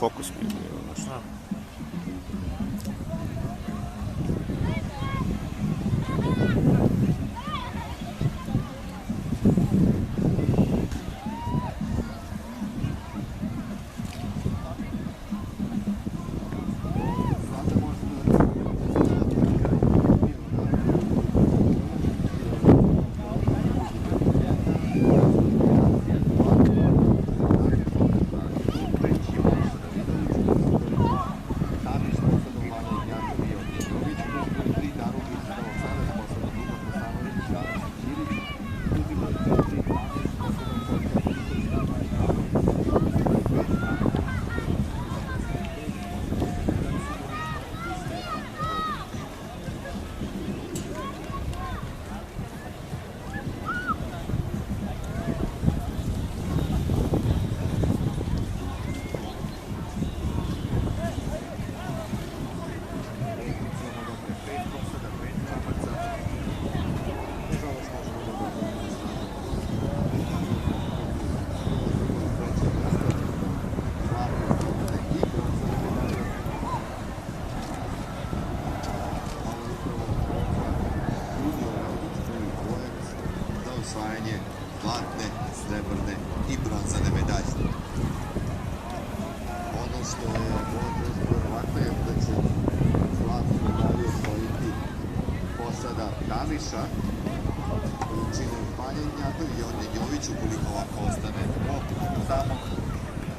fokus mi je bio. Osvajanje zlatne, srebrne i bronzane medalje. Ono što je verovatno je da će zlatnu medalju osvojiti posada Tamiša, koju čine Vanja Ignjatov i Jovan Jović, ukoliko ovako ostane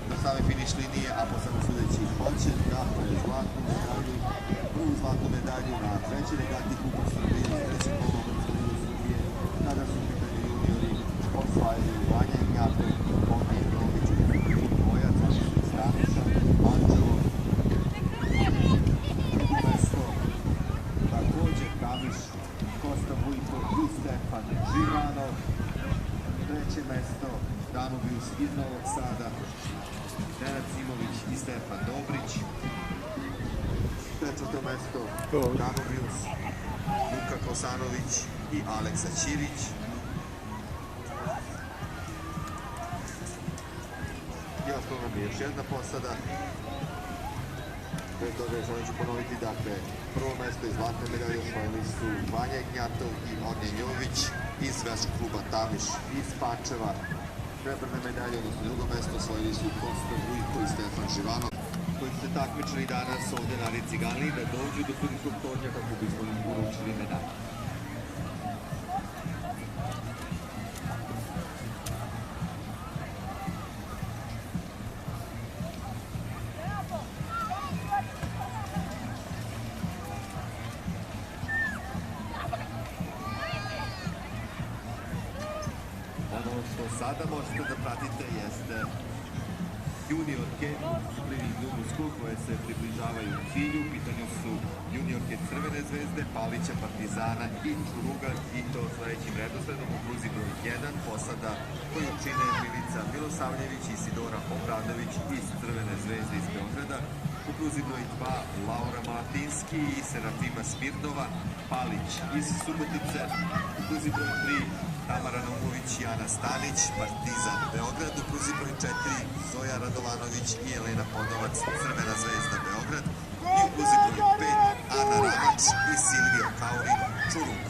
do same finiš linije, a po samo sudeći hoće da zlatnu medalju na trećoj regati Kupa Srbije, trećeg Kolubarske lige Srbije, kada su osvajaju Vanja Ignjatov, Boki Jović, Bojac, Staniša, Anđelo. Drugo mesto, takođe Tamiš, Kosta Vujko i Stefan Živanov. Treće mesto, Danubius iz Novog Sada, Nenad Simović i Stefan Dobrić. Četvrto mesto, Danubius, Luka Kosanović i Aleksa Ćirić. I ostalo nam je još jedna posada. Pre toga želim ću ponoviti, dakle, prvo mesto iz zlatne medalje osvojili su Vanja Ignjatov i Ognjen Jović iz Zvezdaškog kluba Tamiš iz Pančeva. Srebrne medalje, odnosno drugo mesto, osvojili su Kosta Vujko i Stefan Živanov, koji su se takmičili danas ovde na Red Ciganliji da dođu do sudijskog tornja kako bismo im uručili medalje. Ono što sada možete da pratite jeste juniorke Livi Dubusku koje se približavaju cilju. U pitanju su juniorke Crvene zvezde, Palića, Partizana i Čuruga, i to sledećim redosledom u pruzi broj 1, posada koju čine Milica Milosavljević i Isidora Obradović iz Crvene zvezde iz Beograda, u pruzi broj 2 Laura Malatinski i Serafima Smirnova, Palić iz Subotice, u pruzi broj 3 Tamara Naumović i Ana Stanić, Partizan Beograd, u pruzi broj 4 Zoja Radovanović i Elena Podovac, Crvena zvezda Beograd, i u pruzi broj 5 Ana Ramač i Silvija Kaurin, Čuruk.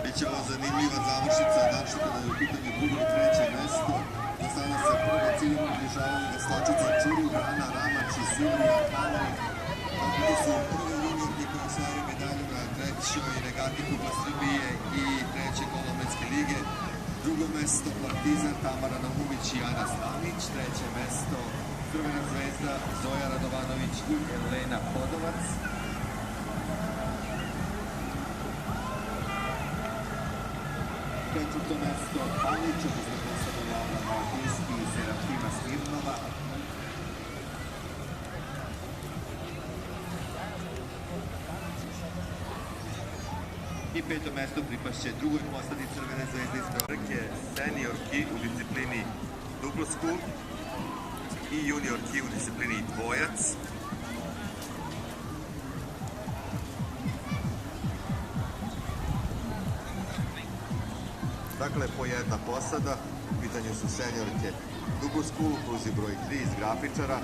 Bićemo zanimljiva završica, znači kada je u pitanju drugo i treće mesto. Do sada se prvo ciljom približavaju veslačica Čuruga, Ana Ramač i Silvija Kaurin. Ovo su prve juniorke koje osvajaju medalju na trećoj regati Kupa Srbije i treće Kolubarske lige. Drugo mesto Partizan, Tamara Naumović i Ana Stanić. Treće mesto Crvena zvezda, Zoja Radovanović i Elena Podovac. Četvrto mesto Palić, odnosno posada Lavra Maltinski i Serafima Smirnova. I peto mesto pripašće drugoj posadi Crvene zvezde iz Beograda, seniorki u disciplini duplo scoop i juniorki u disciplini dvojac. Dakle, po jedna posada, u pitanju su seniorke duplo scoop, u pruzi broj 3 iz Grafičara,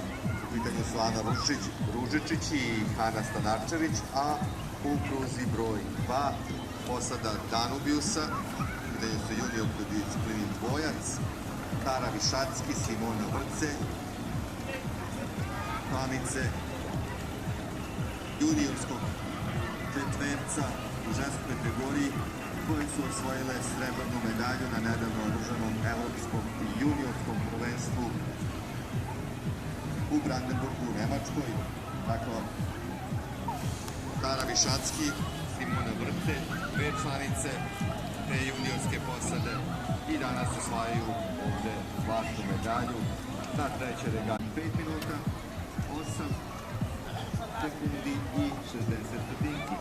u pitanju su Ana Ružičić i Hana Stanarčević, a u pruzi broj 2 posada Danubiusa, gde su juniorke u disciplini dvojac, Tara Višacki, Simona Vrce, Pamice, juniorskog četverca u ženskoj kategoriji, koje su osvojile srebrnu medalju na nedavno održanom evropskom i juniorskom prvenstvu u Brandenburgu u Nemačkoj. Dakle, Tara Višacki, Simona Vrce, dve članice te juniorske posade i danas osvajaju ovde zlatnu medalju na trećoj regati. 5 minuta, 8 sekundi i 60 stotinki.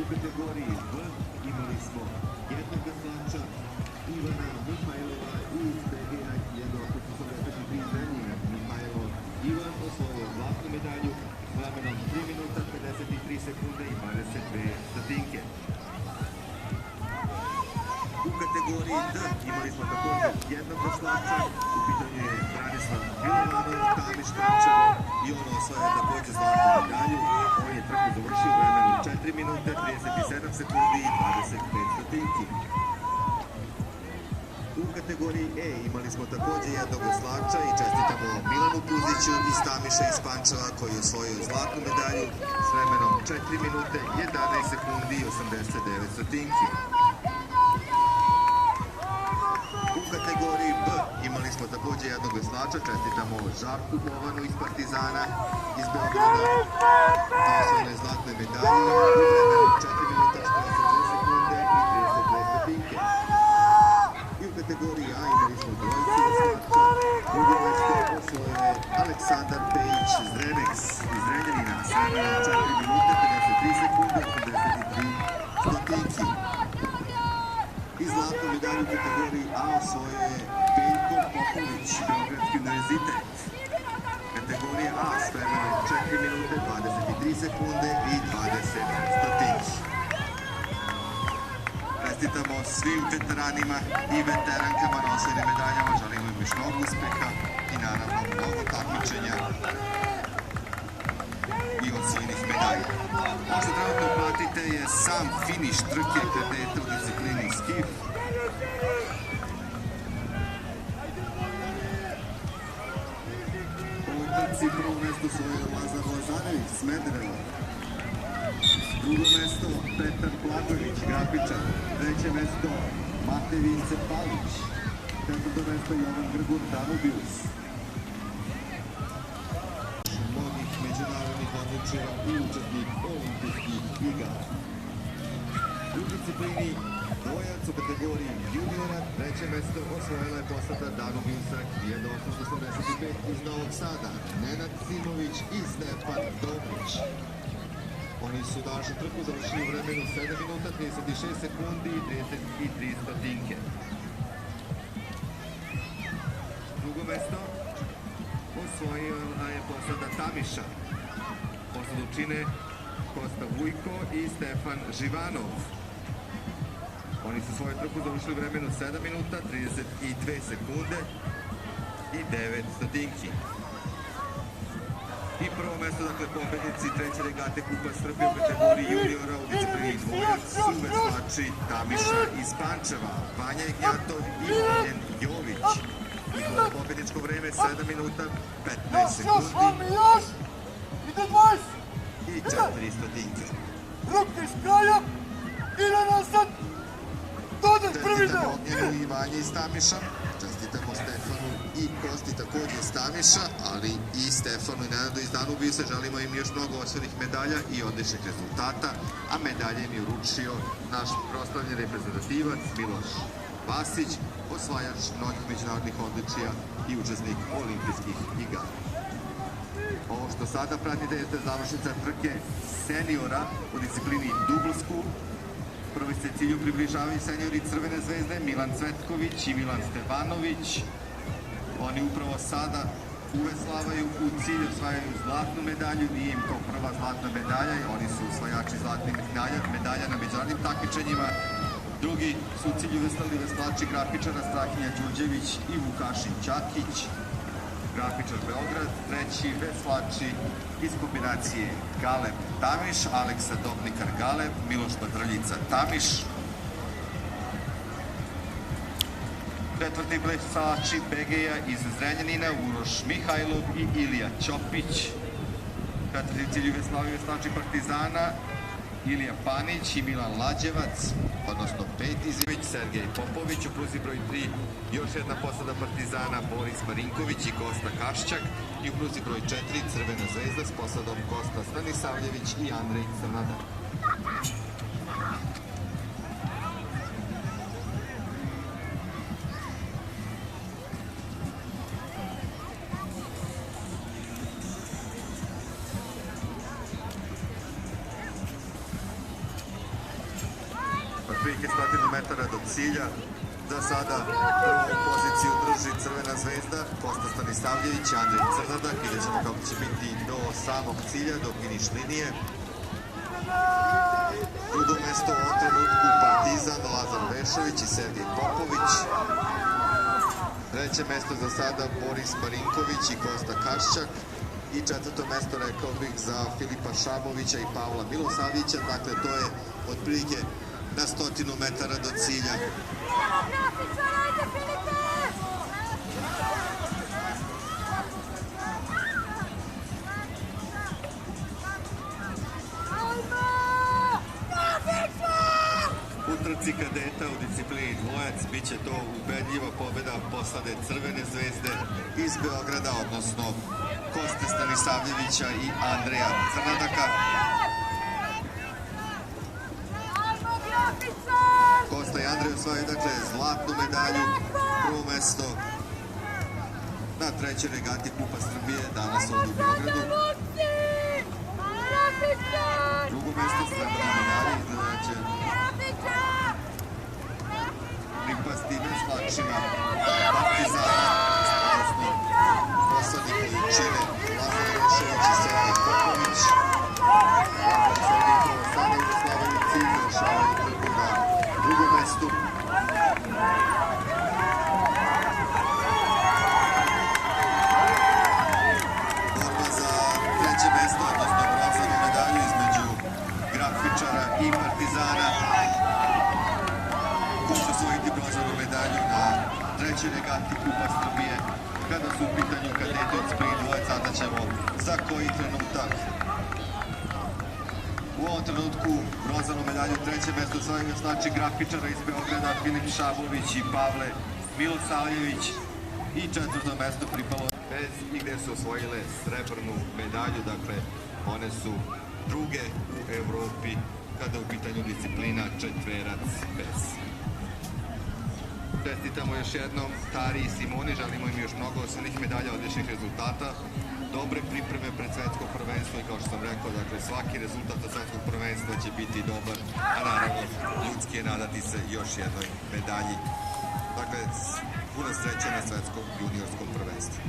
U kategoriji B imali smo jednog gaslača, Ivana Mihajlova iz Belgija, 1.83 Zemljina. Mihajlov Ivan osvojio zlatnu medalju s vremenom 3 minuta, 53 sekunde i 22 stotinke. U kategoriji D imali smo također jednog gaslača, u pitanju je Branislav Milovanov, Tamiš Pančevo i on osvaja također zlatnu medalju. On je trku završio u vremenu 4 minute, 37 sekundi i 25 stotinki. U kategoriji E imali smo također jednog gaslača i čestitamo Milanu Puziću iz Tamiša iz Pančeva koji je osvojio zlatnu medalju s vremenom 4 minute, 11 sekundi i 89 stotinki. U kategoriji B imali smo također jednog veslača, čestitamo Žarku Bovanu iz Partizana iz Beograda, a osvojile zlatne medalje u vremenu 4 minuta, 42 sekunde i 32 stotinke. I u kategoriji A imali smo dvojicu veslača, drugo mesto osvojile Aleksandar Pejić iz Renex iz Renjanina s vremenom 4 minuta, 53 sekunde i 83 stotinki. I zlatnu medalju u kategoriji A osvojio je Veljko Popović, Beogradski univerzitet. Kategorija A s vremenom 4 minute, 23 sekunde i 20 stotinki. Čestitamo svim veteranima i veterankama na osvojenim medaljama, želimo im još mnogo uspeha i naravno mnogo takmičenja i osvojenih medalja. Ovo što trenutno pratite je sam finiš trke kadeta u disciplini skif. U ovoj trci prvo mesto osvojio Lazar Lazarević, Smedereva. Drugo mesto Petar Blagojević, Grafičar. Treće mesto Matej Vince Palić. Četvrto mesto Jovan Grgur, Danubius. Mnogih međunarodnih odličija i učesnik olimpijskih igara. U disciplini dvojac u kategoriji juniora treće mesto osvojila je posada Danubiusa 1885 iz Novog Sada, Nenad Simović i Stefan Dobrić. Oni su današnju trku završili u vremenu 7 minuta, 36 sekundi i 33 stotinke. Drugo mesto osvojila je posada Tamiša. Posadu čine Kosta Vujko i Stefan Živanov. Oni su svoju trku završili u vremenu 7 minuta, 32 sekunde i 9 stotinki. I prvo mesto, dakle, pobednici treće regate Kupa Srbije u kategoriji juniora u disciplini dvojac su veslači Tamiša iz Pančeva, Vanja Ignjatov i Miljen Jović. Njihovo pobedničko vreme 7 minuta, 15 sekundi i 4 stotinke. Ruke iz kraja i na nasad. Dođeš prvi deo. Čestitamo Ognjenu i Vanji iz Tamiša. Čestitamo Stefanu i Kosti takođe iz Tamiša, ali i Stefanu i Nenadu iz Danubisa. Želimo im još mnogo osvojenih medalja i odličnih rezultata, a medalje im je uručio naš proslavljeni reprezentativac Miloš Vasić, osvajač mnogih međunarodnih odličija i učesnik olimpijskih igara. Ovo što sada pratite je završnica trke seniora u disciplini dublsku. Prvi se cilju približavaju seniori Crvene zvezde Milan Cvetković i Milan Stevanović. Oni upravo sada uveslavaju u cilju, osvajaju zlatnu medalju, nije im to prva zlatna medalja, oni su osvajači zlatnih medalja na međunarodnim takmičenjima. Drugi su u cilju uveslali veslači grafičara Strahinja Đurđević i Vukašin Ćakić. Grafičar Beograd, treći veslači iz kombinacije Galeb Tamiš, Aleksa Dobnikar Galeb, Miloš Badrljica Tamiš. Četvrti veslači BG-a iz Zrenjanina, Uroš Mihajlov i Ilija Ćopić. Četvrti cilju veslači Partizana, Ilija Panić i Milan Lađevac, odnosno peti Zivić, Sergej Popović. U pruzi broj 3 još jedna posada Partizana, Boris Marinković i Kosta Kašćak. I u pruzi broj 4 Crvena zvezda s posadom Kosta Stanisavljević i Andrej Crnadak. Otprilike 100 metara do cilja. Za sada prvu poziciju drži Crvena zvezda, Kosta Stanisavljević i Andrej Crnadak. Vidjet ćemo kako će biti do samog cilja, do finiš linije. Drugo mesto u ovom trenutku Partizan, Lazar Vešović i Sergej Popović. Treće mesto za sada Boris Marinković i Kosta Kašćak. I četvrto mesto, rekao bih, za Filipa Šamovića i Pavla Milosavljića. Dakle, to je otprilike na 100 metara do cilja. U trci kadeta u disciplini dvojac biće to ubedljiva pobeda posade Crvene zvezde iz Beograda, odnosno Koste Stanisavljevića i Andreja Crnadaka. Kosta i Andrej osvajaju dakle zlatnu medalju, prvo mesto na trećoj regati Kupa Srbije danas ovdje u Beogradu. Drugo mesto, srebrna medalja, izgleda da će pripasti veslačima Partizana, odnosno posadi koju čine Lazar Vešović i Sergej Popović. Lazar i Sergej prvo sada uveslavaju cilj, završavaju trku na drugom mestu. Borba za treće mesto, odnosno bronzanu medalju između grafičara i Partizana. Ko će osvojiti bronzanu medalju na trećoj regati Kupa Srbije? Kada su u pitanju kadeti od sprint dvojac, sada ćemo za koji trenutak. U ovom trenutku bronzanu medalju treće mesto osvajaju veslači grafičara iz Beograda Filip Šabović i Pavle Milosavljević. I četvrto mesto pripalo bez i gde su osvojile srebrnu medalju. Dakle, one su druge u Evropi kada u pitanju disciplina četverac bez. Čestitamo još jednom Tari i Simoni, želimo im još mnogo osnovnih medalja, odličnih rezultata, dobre pripreme pred svetsko prvenstvo i kao što sam rekao, dakle, svaki rezultat od svetskog prvenstva će biti dobar, a naravno ljudski je nadati se još jednoj medalji. Dakle, puna sreća na svetskom juniorskom prvenstvu.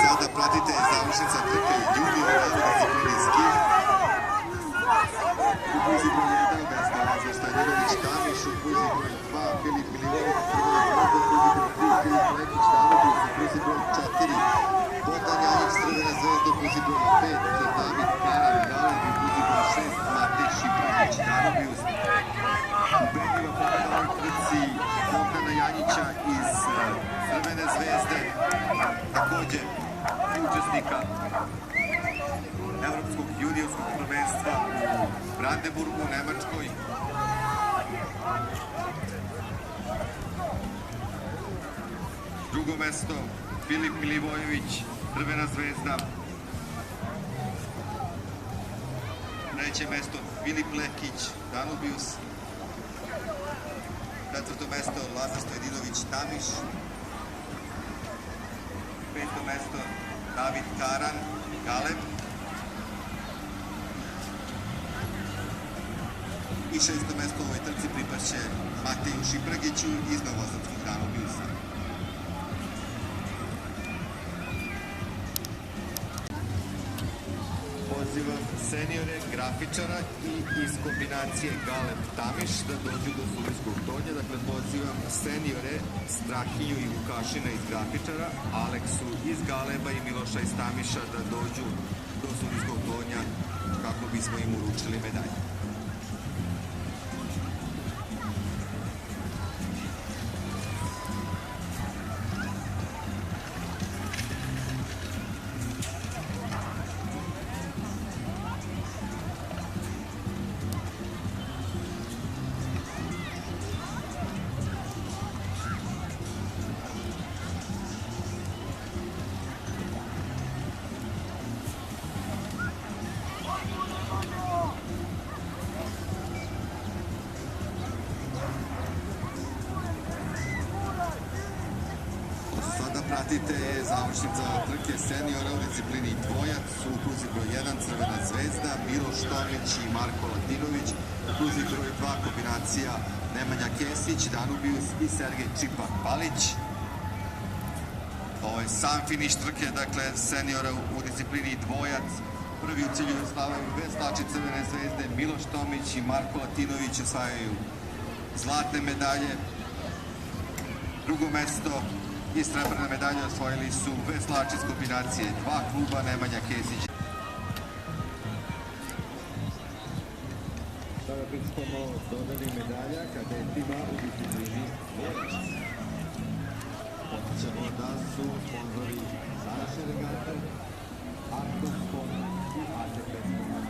Sada pratite završnica trke juniora u disciplini ski. U pruzi broj 1 Vesna Lazar Stanjurović Filip Milivojević, Crvena zvezda, Filip Lekić, Danubius, kruzi broj 4, Bogdan Janjić, Crvena zvezda, kruzi broj 5, David Karan, Galeb, kruzi broj 6, Matej Šipragić, Danubius. Ubedljiva pobeda ovoj trci Bogdana Janjića iz Crvene zvezde, takođe učesnika Evropskog juniorskog prvenstva u Brandenburgu u Nemačkoj. Drugo mesto Filip Milivojević, Crvena zvezda. Treće mesto Filip Lekić, Danubius. Četvrto mesto Lazar Stojadinović, Tamiš. Peto mesto David Karan, Galeb. I šesto mesto u ovoj trci pripašće Mateju Šipragiću iz novosadskih Danubiusa. Pozivam seniore, grafičara i iz kombinacije Galeb Tamiš da dođu do sudijskog tonja. Dakle, pozivam seniore Strahinju i Vukašina iz grafičara, Aleksu iz Galeba i Miloša iz Tamiša da dođu do sudijskog tonja kako bismo im uručili medalje. Pratite završnica trke seniora u disciplini dvojac u kruzi broj 1 Crvena zvezda, Miloš Tomić i Marko Latinović, u kruzi broj 2 kombinacija Nemanja Kesić, Danubius i Sergej Čipak-Palić. Ovo je sam finiš trke, dakle seniora u disciplini dvojac. Prvi u cilju osvajaju veslači Crvene zvezde, Miloš Tomić i Marko Latinović osvajaju zlatne medalje. Drugo mesto i srebrne medalje osvojili su veslači iz kombinacije dva kluba Nemanja Kesić. Sada pričamo dodani medalja kadetima u disciplini dvojac. Podsjećamo da su sponzori današnje regate Artos Sport i ATP Sport.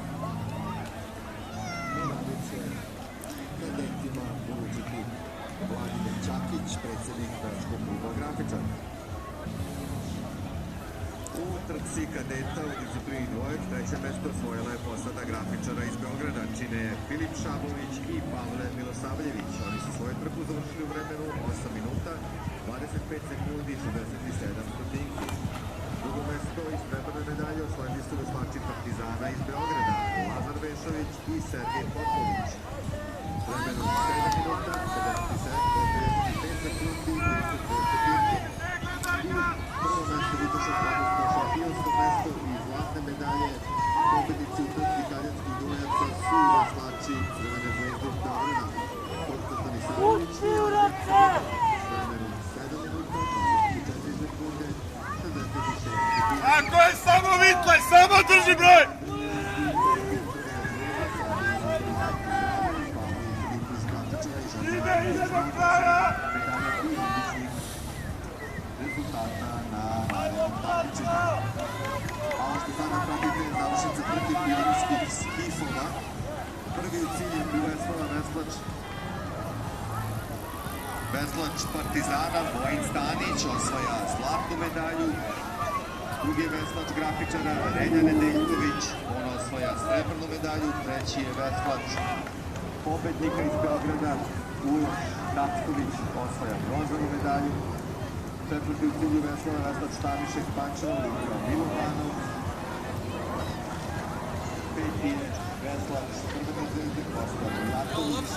Medalje će kadetima uručiti Vladimir Čakić, predsjednik Gradskog kluba grafičara. U trci kadeta u disciplini dvojac treće mesto osvojila je posada grafičara iz Beograda, čine je Filip Šabović i Pavle Milosavljević. Oni su svoju trku završili u vremenu 8 minuta, 25 sekundi i 67 stotinki. Drugo mesto i srebrne medalje osvojili su veslači Partizana iz Beograda, Lazar Vešović i Sergej Popović. Vremenu 7 minuta, 55 sekundi i 32 stotinke. I prvo mesto Vitoša Kladuška, šampionsko mesto i zlatne medalje. Pobednici u trci italijanskih dvojaca su veslači Crvene zvezde iz Beograda. Konstantin Isanović i Alex Sremac. Vremenu 7 minuta, 24 sekunde, 66 stotinke. Ako je samo Vitle, samo drži broj! Ide do kraja! Rezultata na narednom takmičenju. A ovo što sada pratite je završnica trke pionirskih skifova. Prvi u cilju je bio veslač Partizana Vojin Stanić, osvaja zlatnu medalju. Drugi je veslač grafičara Renja Nedeljković, on osvaja srebrnu medalju. Treći je veslač pobednika iz Beograda Uroš Dacković, osvaja bronzanu medalju. Četvrti u cilju veslač Tamiša iz Pančeva, Luka Milovanov. Peti je veslač Crvene zvezde Kosta Mijatović.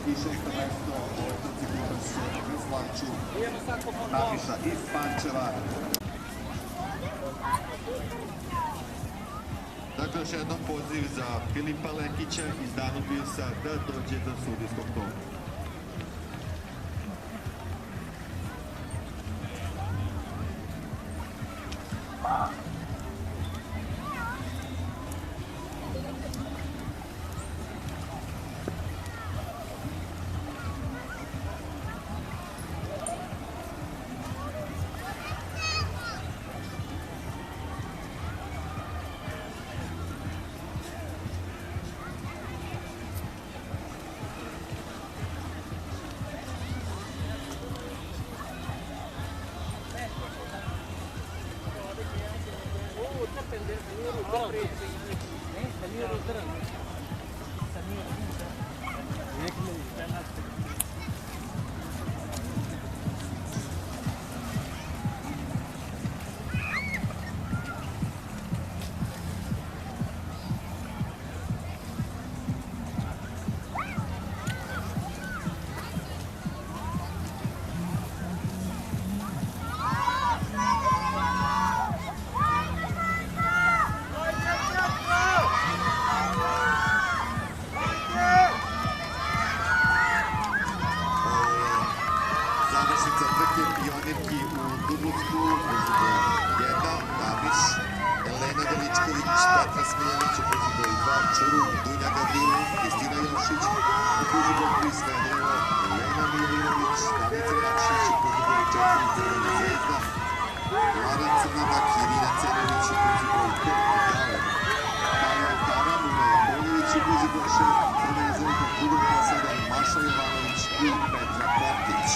I šesto mesto u ovoj trci pripašće veslaču Tamiša iz Pančeva. Dakle, još jednom poziv za Filipa Lekića iz Danubiusa da dođe do sudijskog tonja. Završnica trke pionirki u Dubovsku, Koziboj 1, Dabiš, Elena Veličković, Petra Smiljanić, u Koziboj 2, Čurun, Dunja Gavrilov, Kristina Jošić, u Koziboj 3, Smederevo, Elena Mijailović, Danica Jakšić, u Koziboj 4, Crvena zvezda, Lara Crnadak, Irina Cerović, u Koziboj 5, Jale, Kalija Taram, Una Jakovljević, u Koziboj 6, Crvena zvezda, Dubovka 7, Maša Jovanović i Petra Kortić.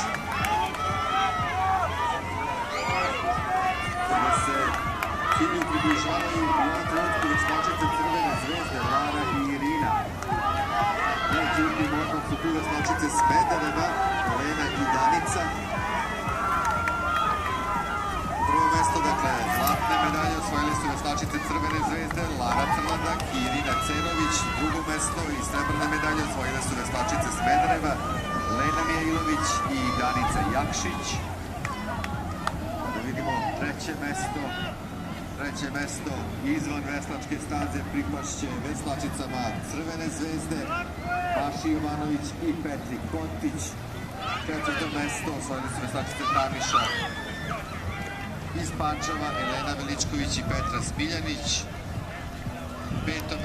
Cilju približavaju u ovom trenutku veslačice Crvene zvezde, Lara i Irina. Međutim, odmah su tu veslačice Smedereva, Elena i Danica. Prvo mesto, dakle, zlatne medalje osvojili su veslačice Crvene zvezde, Lara Crnadak i Irina Cerović. Drugo mesto i srebrne medalje osvojile su veslačice Smedereva, Elena Mijailović i Danica Jakšić. Da vidimo treće mesto izvan veslačke staze pripašće veslačicama Crvene zvezde, Maši Jovanović i Petri Kontić. Četvrto mesto osvojili su veslačice Tamiša iz Pančeva, Elena Veličković i Petra Smiljanić. Peto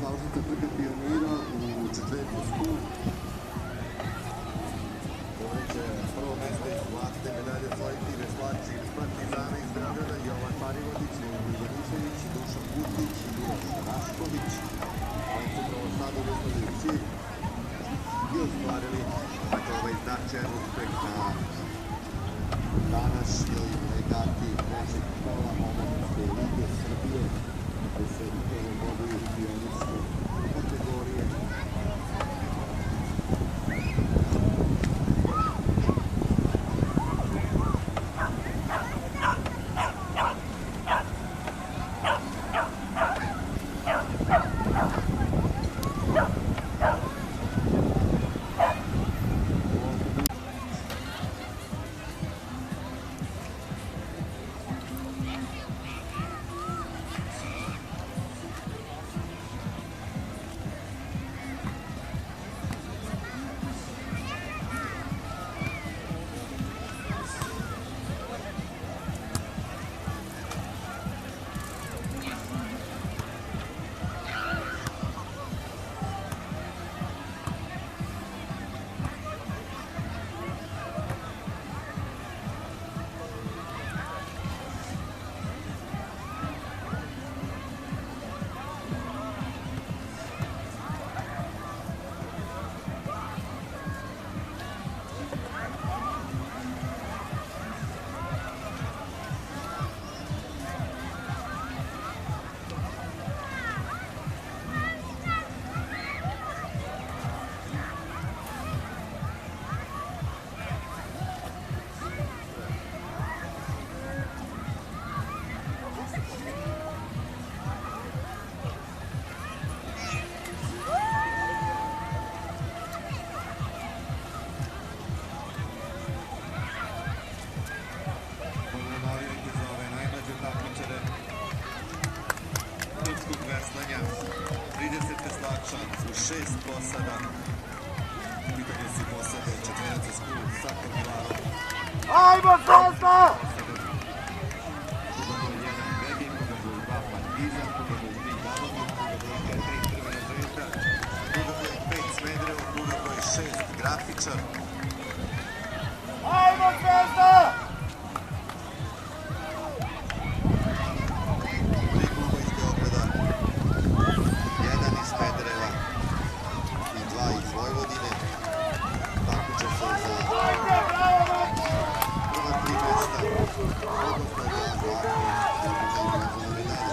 Završnica trke pionira u četvrtku. Ovdje će prvo mesto iz zlatne medalje osvojiti veslači iz Partizana iz Beograda, Jovan Parivodić, Leonid Ivanišević, Dušan Gutić i Miloš Rašković. Oni su prvo sad uvestavili cilj i ostvarili ovaj značajan uspeh na današnjoj regati trećeg kola Omladinske lige Srbije, gde se upravo boduju pionirske kategorije. veslanja. 30 veslača u 6 posada. U pitanju su posade četvrnaca skul sa Kormilarom. Ajmo, Zvezda! Kuda broj 1 Begin, kuda broj 2 Partizan, kuda broj 3 Galomir, kuda broj 4 Crvena zvezda, kuda broj 5 Smederevo, kuda broj 6 Grafičar. Ajmo, Zvezda! Tri kluba iz Beograda, jedan iz Smedereva i dva iz Vojvodine. Takmiče se za prva tri mesta, odnosno za zlatni i bronzane medalje.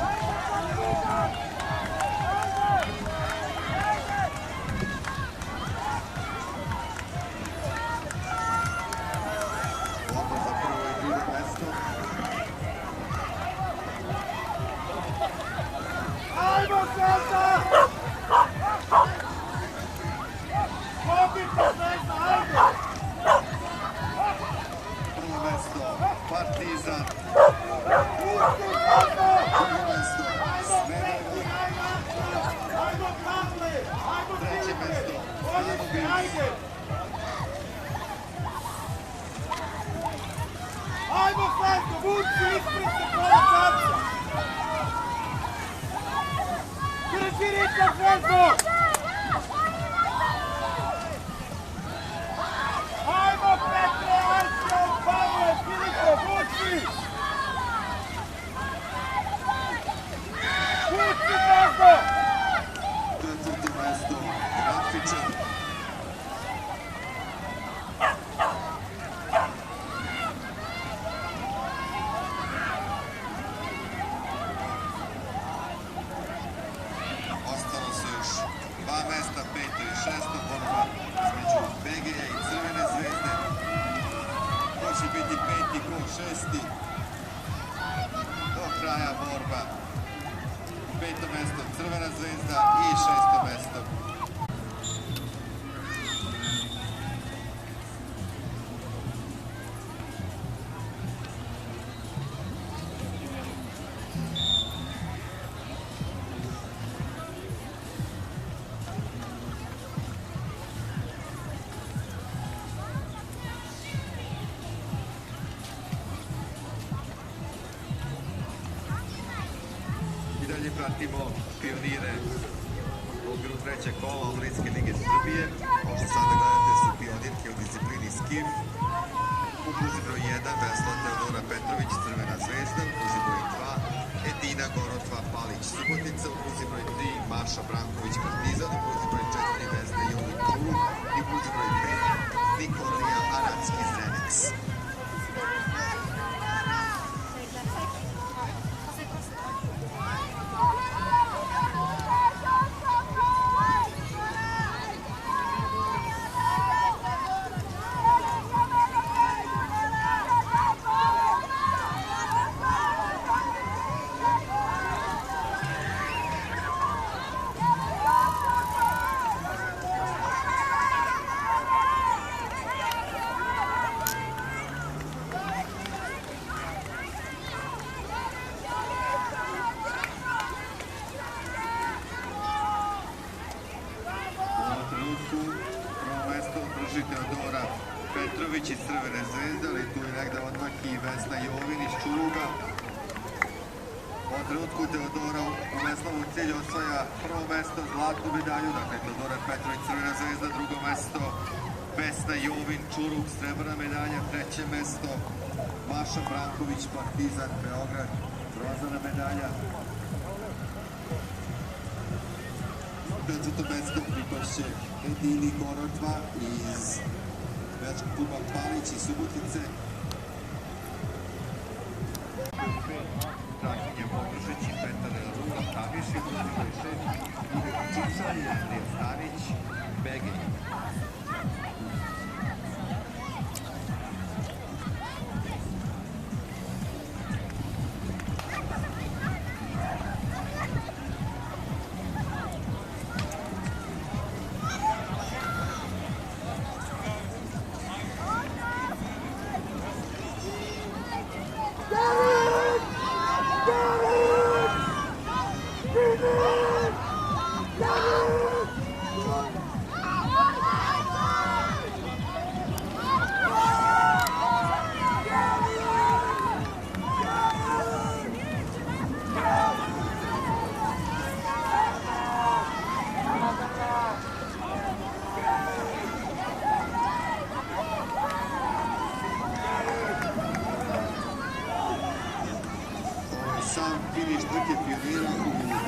Borba za prvo i drugo mesto. Ajmo, Zvezda! Pobite, Zvezda, ajde! Prvo mesto Partizan, Pusti, Zvezda! drugo mesto Ajmo, Smederevo, Peti, ajmo, Pavle, ajmo, treće Filipe, mesto bolje si, ajde! Ajmo, Zvezda, vuci, ispred se pola čarca! Drži ritam, Zvezdo! Ajmo, Petre, Arčel, Pavle, Filipe, vuci! Vuci, Zvezdo! četvrto mesto Grafičar, ostalo su još dva mesta, peto i šesto, borba između BG-a i Crvene zvezde. Ko će biti peti, ko šesti? Do kraja borba. Peto mesto Crvena zvezda i šesto mesto i dalje pratimo pionire u okviru trećeg kola Omladinske lige Srbije. Ovo što sada gledate su pionirke u disciplini skif. U pruzi broj 1 vesla Teodora Petrović, Crvena zvezda. U pruzi broj 2 Edina Gorotva Palić, Subotica. U pruzi broj 3 Maša Branković, Partizan. U pruzi broj 4 Vesna Jović, Čuruk. I u pruzi broj 5 Nikolija Aranski, Zrenex. Prvo mesto drži Teodora Petrović iz Crvene zvezde, ali tu je negde odmah i Vesna Jovin iz Čuruga. U ovom trenutku Teodora u veslovom cilju osvaja prvo mesto, zlatnu medalju, dakle Teodora Petrović, Crvena zvezda, drugo mesto Vesna Jovin, Čurug, srebrna medalja, treće mesto Maša Branković, Partizan, Beograd, bronzana medalja. Četvrto mesto pripašće Edini Gorotva iz večkog kluba Palić iz Subotice. Draginje Modrušić i Petar Rula, Taviši, drugi broj 6, Igor Čiča i Andrija Stanić, Bege. David! David!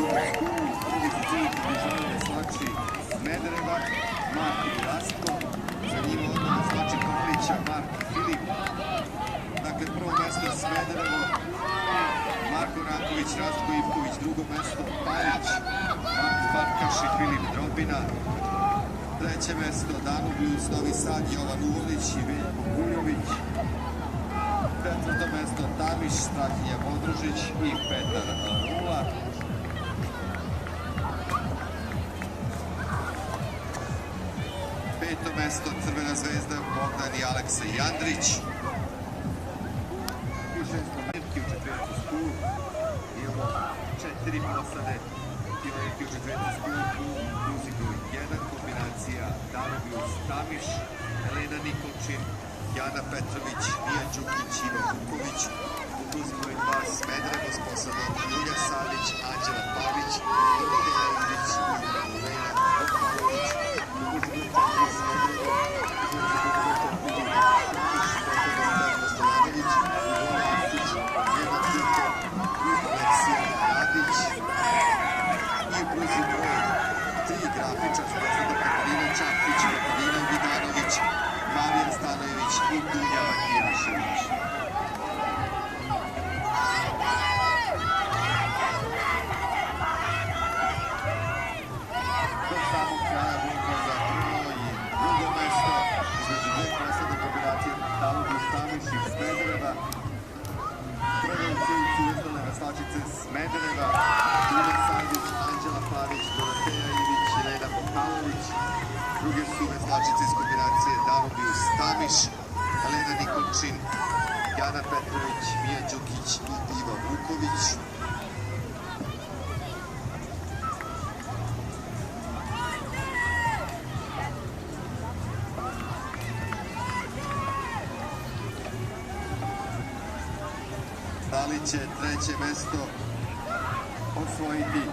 Prvi cilj približavaju veslači Smedereva, Marko i Rastko. Za njima onda veslači Pavlića, Mark i Filip. Dakle, prvo mesto Smederevo, Marko Ranković, Rastko Ivković, drugo mesto Palić, Mark Farkaš i Filip Drobina. Treće mesto Danubius, Novi Sad, Jovan Uvolić i Veljko Kuljović. Četvrto mesto Tamiš, Strahinja Modružić i Petar Rula. Peto mesto Crvena zvezda, Bogdan i Aleksa Jandrić. I šesto Mirki u četvrtu skuru. Imamo 4 posade Mirki u četvrtu skuru u Muziku 1, kombinacija Danubius Tamiš, Elena Nikolčin, Jana Petrović, Mija Đukić, Ivo Vuković. U Muziku 2 Smederevo s posadom Julija Savić, Anđela Pavić, Doroteja Ilić i Elena Vukalović. U Muziku 4 Smederevo, Marija Stanojević i Dunja Makijašević. Do samog kraja borba za prvo i drugo mesto između dve posade kombinacije Danubius Tamiš i Smedereva. Prve u cilj su uzdale veslačice Smedereva, Julija Savić, Anđela Pavić, Doroteja Ivić i Elena Vukalović. Druge su veslačice iz kombinacije Danubius Tamiš, Elena Nikolčin, Jana Petrović, Mija Đukić i Ivo Vuković. Da li će treće mesto osvojiti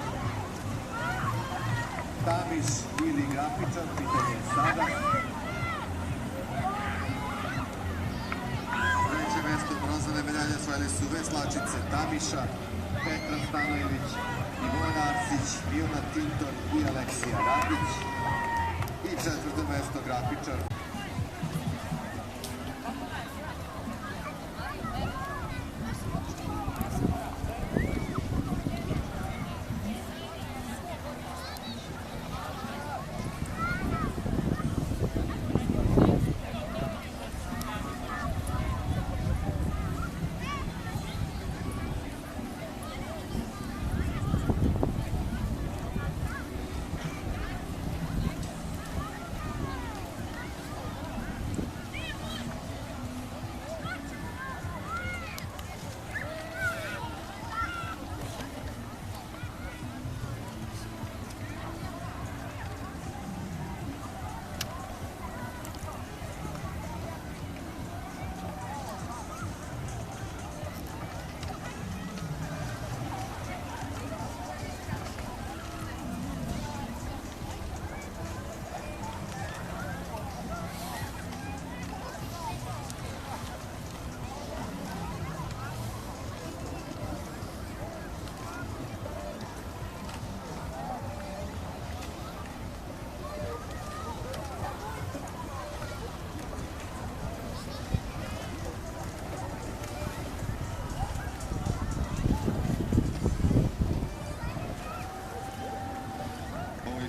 Tamiš ili Grafičar, pitanje sada. Treće mesto bronzane medalje osvojili su veslačice Tamiša, Petra Stanojević, Ivona Arsić, Milana Tintor i Aleksija Radić. I četvrto mesto Grafičar.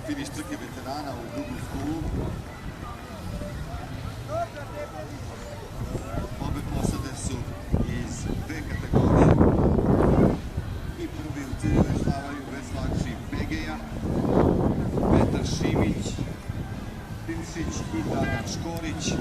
Finiš trke veterana u drugom skolu. Obe posade su iz dve kategorije. I prvi u cilju vežbavaju veslači Begeja, Petar Šimić, Timšić i Dragan Škorić.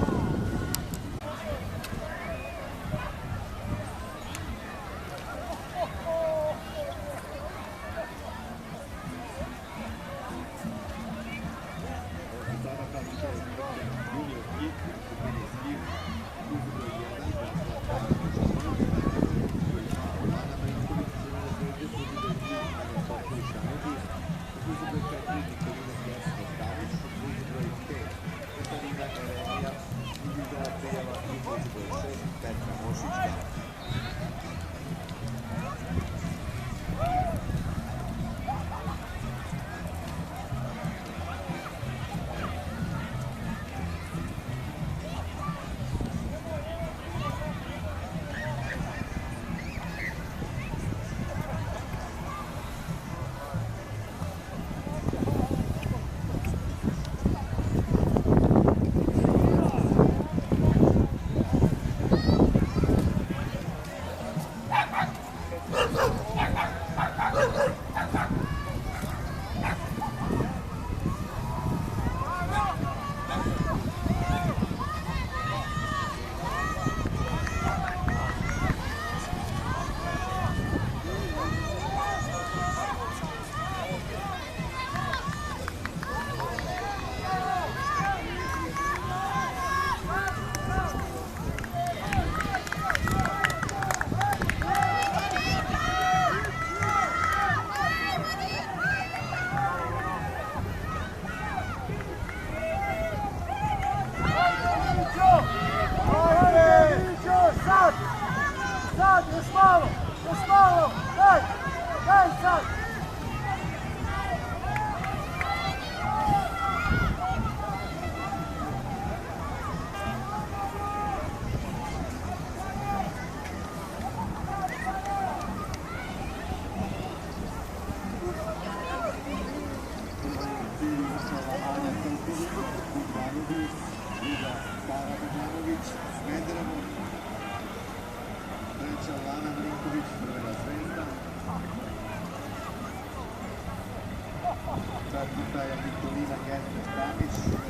Tutta è piccolina Gerte Stamic.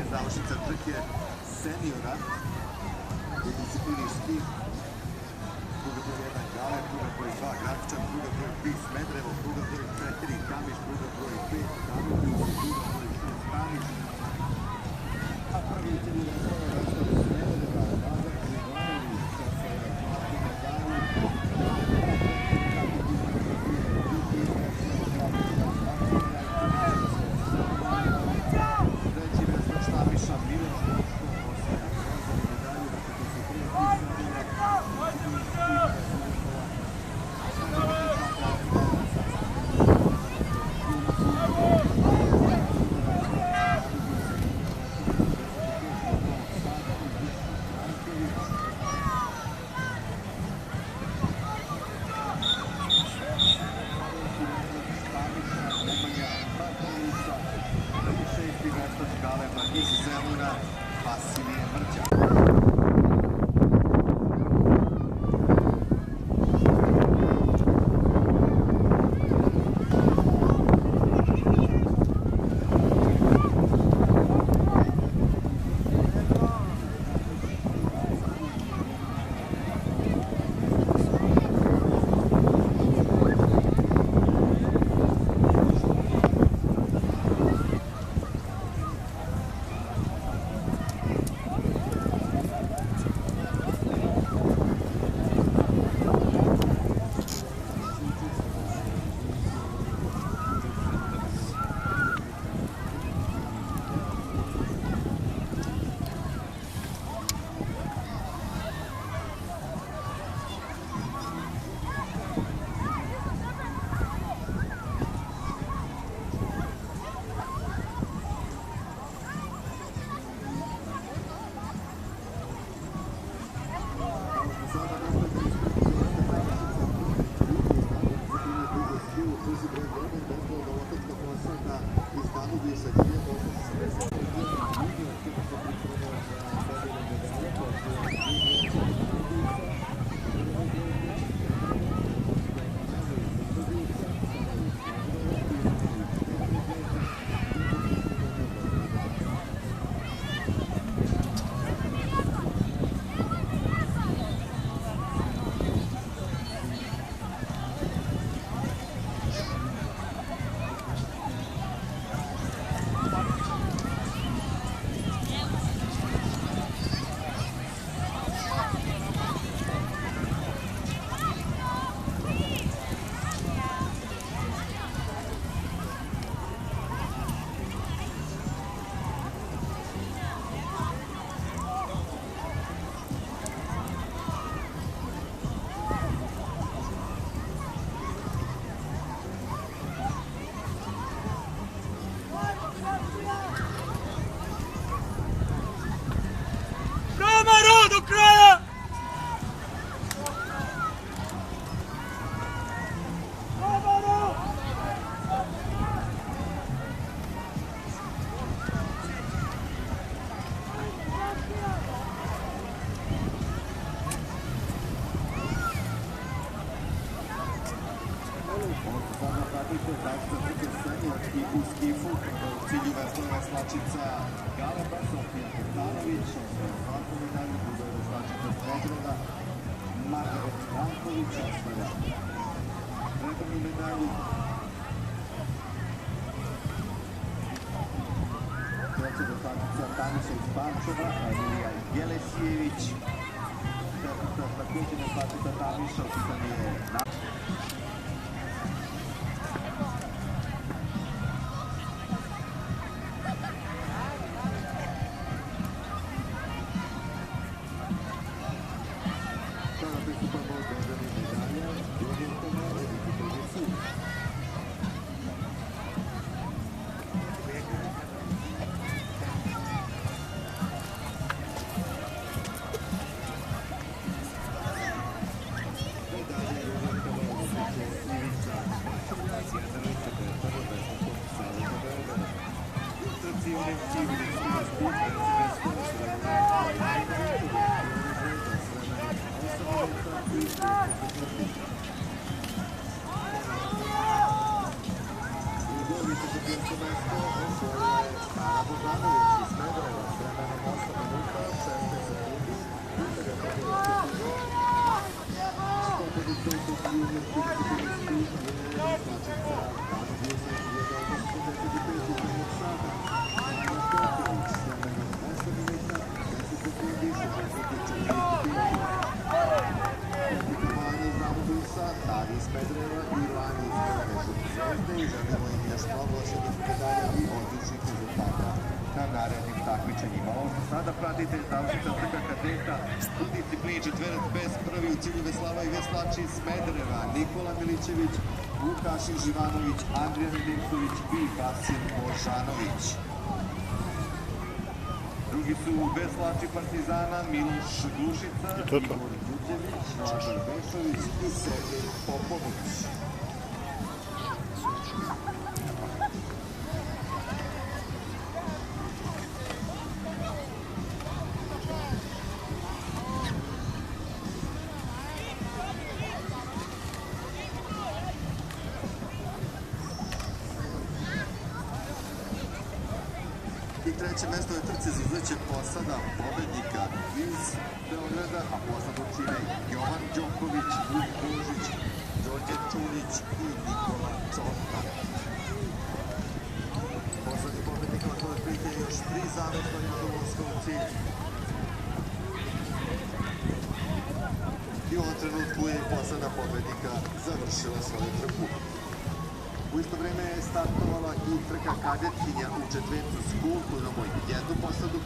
Završnica trke seniora u disciplini ski. Pruga broj 1 Gale, pruga broj 2 Graččan, pruga broj 3 Smederevo, pruga broj 4 Kamiš, pruga broj 5 Danubius, pruga broj 6 Stanić. A prvi cilj je Smedereva, Lazar Krivanović, sa iz Zemuna, Vasilije Mrđa. osvojila veslačica Galeba, Sofija Petanović, osvojila zlatnu medalju, druga je veslačica Smedereva, Margaret Ranković, osvojila srebrnu medalju. Treća veslačica Taniša iz Pančeva, Emilija Jelesijević, četvrta također veslačica Taniša, u pitanju je sada pratite završnica trka kadeta u disciplini četverac bez prvi u cilju veslava i veslači iz Smedereva Nikola Milićević, Vukašin Živanović, Andrijan Nedimković i Vasil Božanović. Drugi su veslači Partizana Miloš Glušica, Igor Đuđević, Lazar Bešović i Sergej Popović. I treće mesto je trci za zveće posada pobednika iz Beograda, a posadu čine Jovan Đoković, Vuk Božić, Đorđe Čulić i Nikola Čorta. Posadi pobednika od ove prike još 3 završanja do ulaska u cilj. I u ovom trenutku je posada pobednika završila svoju trku. U isto vreme je startovala i trka kadetkinja u četvrtu School, koju imamo jednu posadu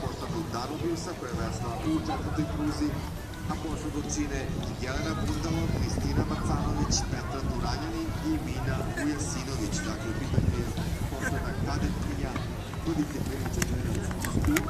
Danubiusa koja je vesla u četvrtoj kruzi, a posadu čine Jelena Bundalo, Kristina Macanović, Petra Duranjanin i Mina Ujasinović. Dakle, u pitanju je posada kadetkinja u disciplini četvrtu School.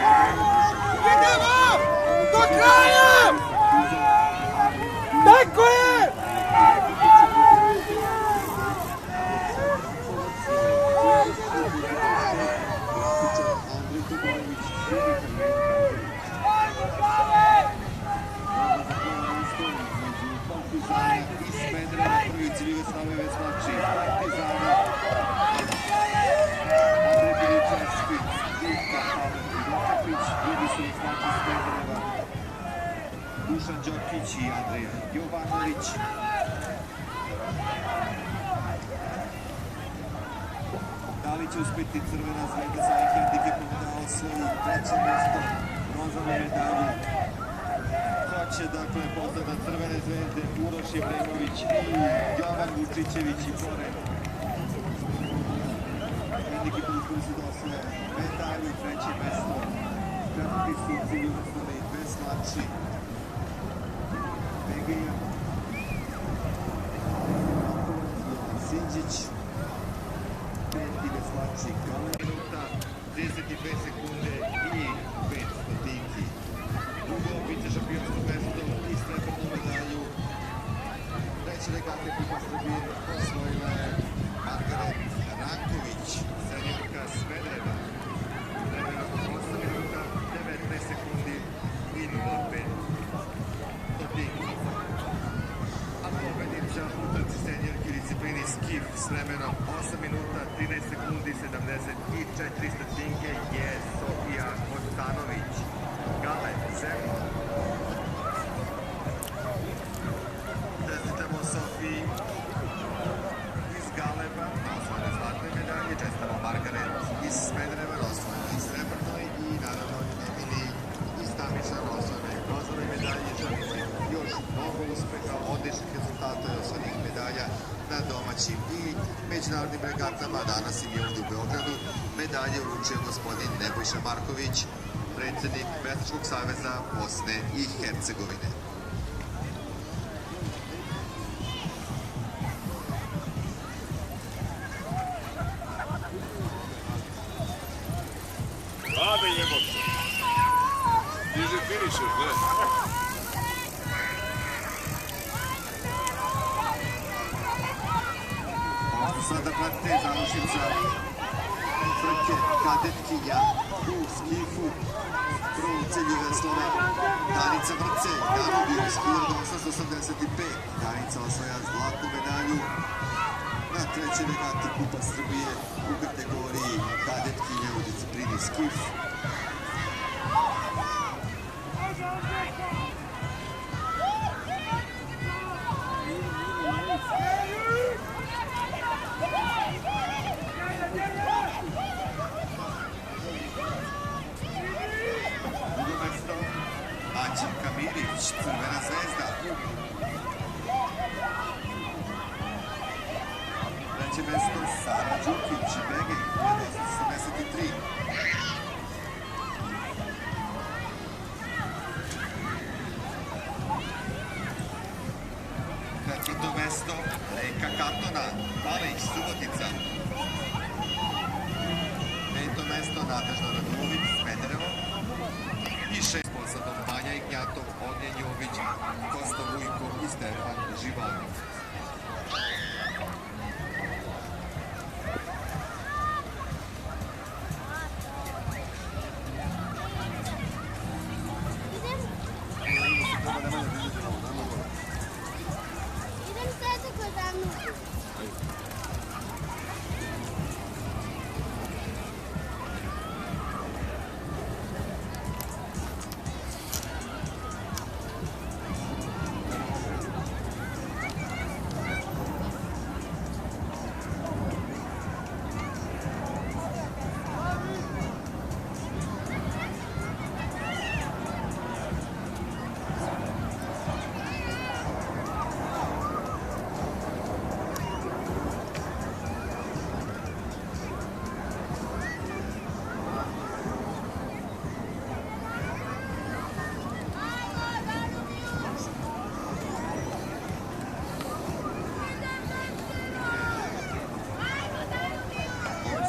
Thank you. Dušan Đokić i Andrija Jovanović. Da li će uspjeti Crvena zvezda sa ovim hendikepom da osvoji treće mjesto, bronzanu medalju? Hoće, dakle, pozdrav Crvene zvezde, Uroš Jevremović i Jovan Vučićević i pored. Hendikep uspjeli su da osvoje medalju, treće mjesto. Četvrti su u cilju naslove i veslači. Begija, Sinđić, peti veslači Gale. Minuta, 32 sekunde i 5 stotinki. Drugo, vice šampionsko mesto i srebrnu medalju. Treće regate Kupa Srbije osvojila je Margaret Ranković, seniorka Smedereva. Vremena 8 minuta, 19 sekundi i 0,5 stotinki. A pobednica u trci seniorki disciplini skif s vremenom 8 minuta, 13 sekundi, 74 stotinke je Sofija Kostanović. Gale, Zemun. Čestitamo Sofiji iz Galeba na osvojene zlatne medalje, čestitamo Margaret iz Smedereva na osvojenoj srebrnoj i naravno Emili iz Tamiša na osvojenoj bronzanoj medalji. Želimo im još mnogo uspeha, odličnih rezultata i osvojenih medalja na domaćim i međunarodnim regatama. Danas im je ovdje u Beogradu medalje uručio gospodin Nebojša Marković, predsjednik Veslačkog saveza Bosne i Hercegovine. Rade jebote. Stiže finišer, gledaj. Sada pratite završnica trke kadetkinja u skifu. Prvo u cilju veslova Danica Vrce, Danubijus 1885. Danica osvaja zlatnu medalju na trećoj regati Kupa Srbije u kategoriji kadetkinja u disciplini skif. Aćim Kamirić, Crvena zvezda. Treće mesto Sara Đukić, Begej, 1973. Četvrto mesto Reka Katona, Palić, Subotica. Peto mesto Nadežda Radulović, Smederevo. I šest posadom Banja Ignjatov, Ognjen Jović, Kosta Vujko i Stefan Živanov. Idem sada kod Anu.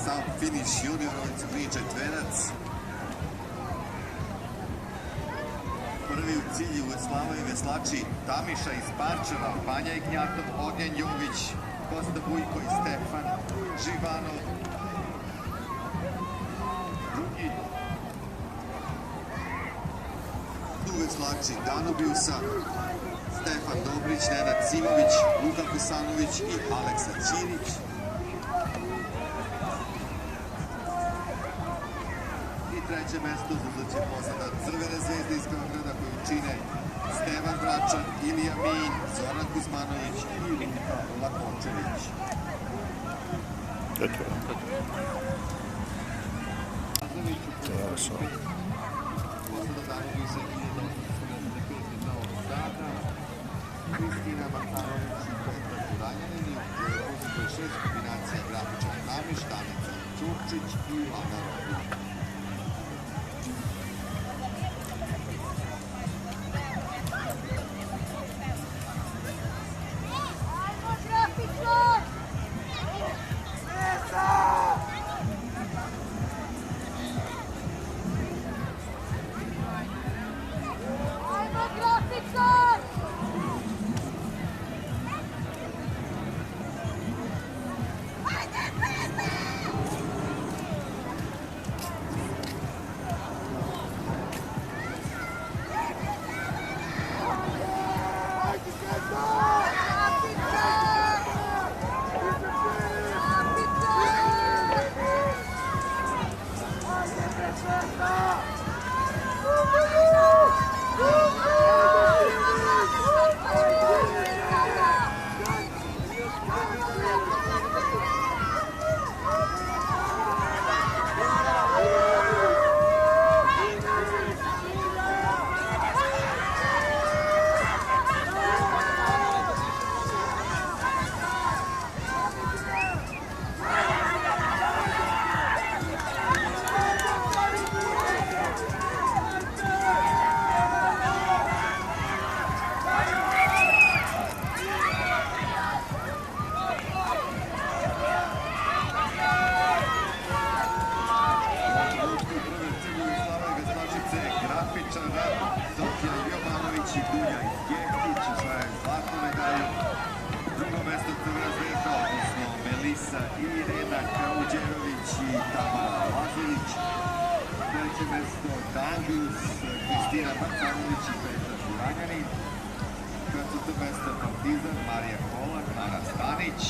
Sam finiš juniorovic pri četverac. Prvi u cilju veslavaju veslači Tamiša iz Pančeva, Banja Ignjatov, Ognjen Jović, Kosta Vujko i Stefan Živanov. Drugi tu veslači Danubijusa, Stefan Dobrić, Nenad Simović, Luka Kosanović i Aleksa Ćirić. Treće mesto zauzet će posada Crvene zvezde iz Beograda koju čine Stevan Račan, Ilija Min, Zoran Kuzmanović i Luka Lakončević. Posada Danovi se 1875 iz Novog Sada, Kristina Makarović i Petra Kuranjanin, uzeti je 6 kombinacija Grafičan Namiš, Danica Ćurčić i Lana Robić. Irena Kauđerović i Tamara Lazović. Treće mesto Dangus, Kristina Makarović i Petra Kuranjanin. Četvrto mesto Partizan, Marija Kolak, Ana Stanić.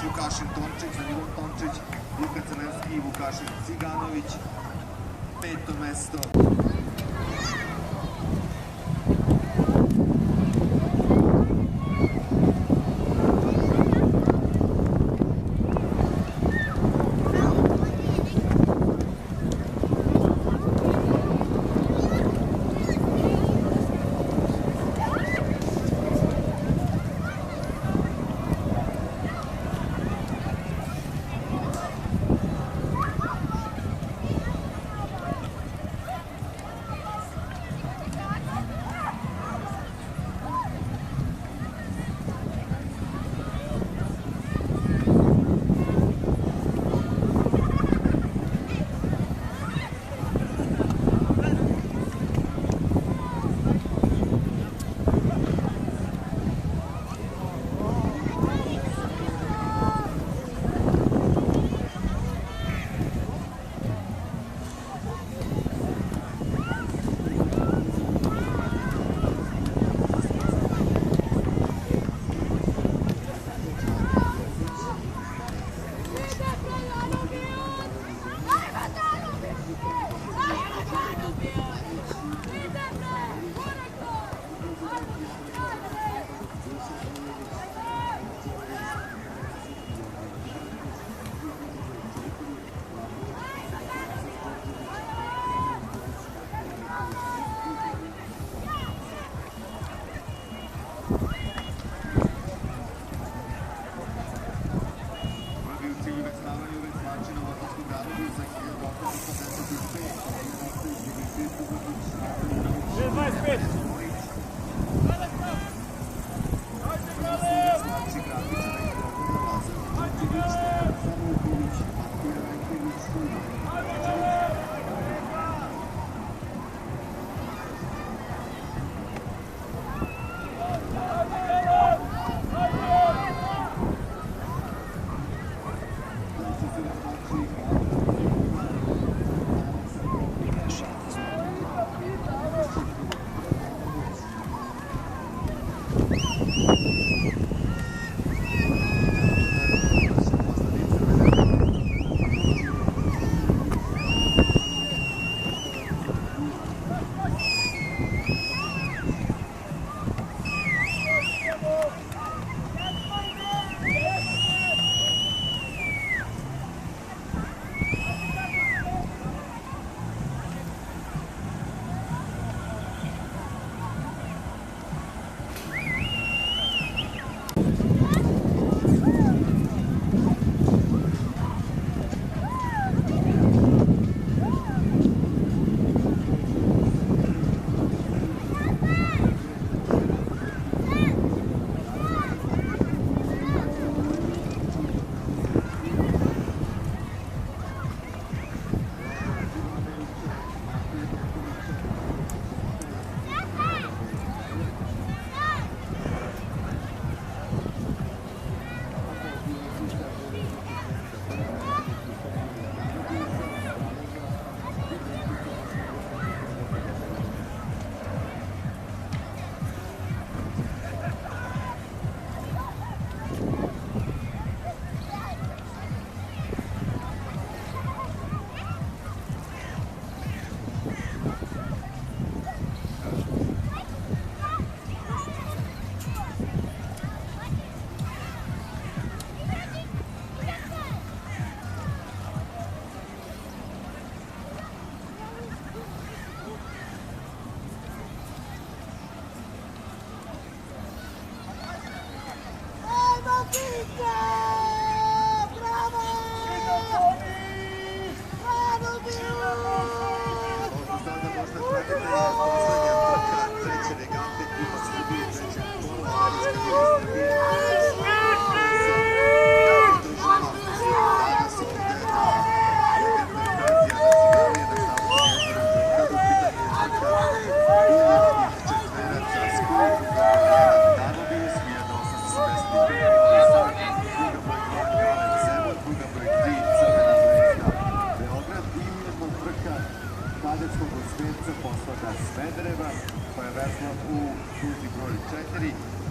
Vukašin Tončić, za njegov Tončić, Luka Crnevski i Vukašin Ciganović. 5. mesto.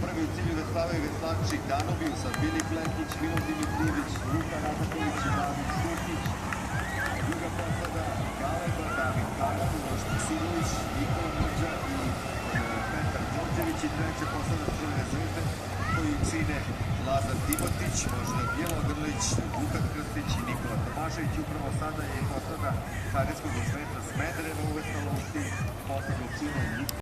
Prvi u cilju veslava i veslači Danobiju sa Bili Plenkić, Milo Dimitrijević, Vujić, Nikola Mrđa i Petar Đorđević i treće postavlja Crvene zvezde koji čine Lazar Timotić, možda Bijelo Grlić, Vukan Krstić i Nikola Tomašević. Upravo sada je postavlja Hagenskog Sveta Smedereva uvesna lopti, postavlja činu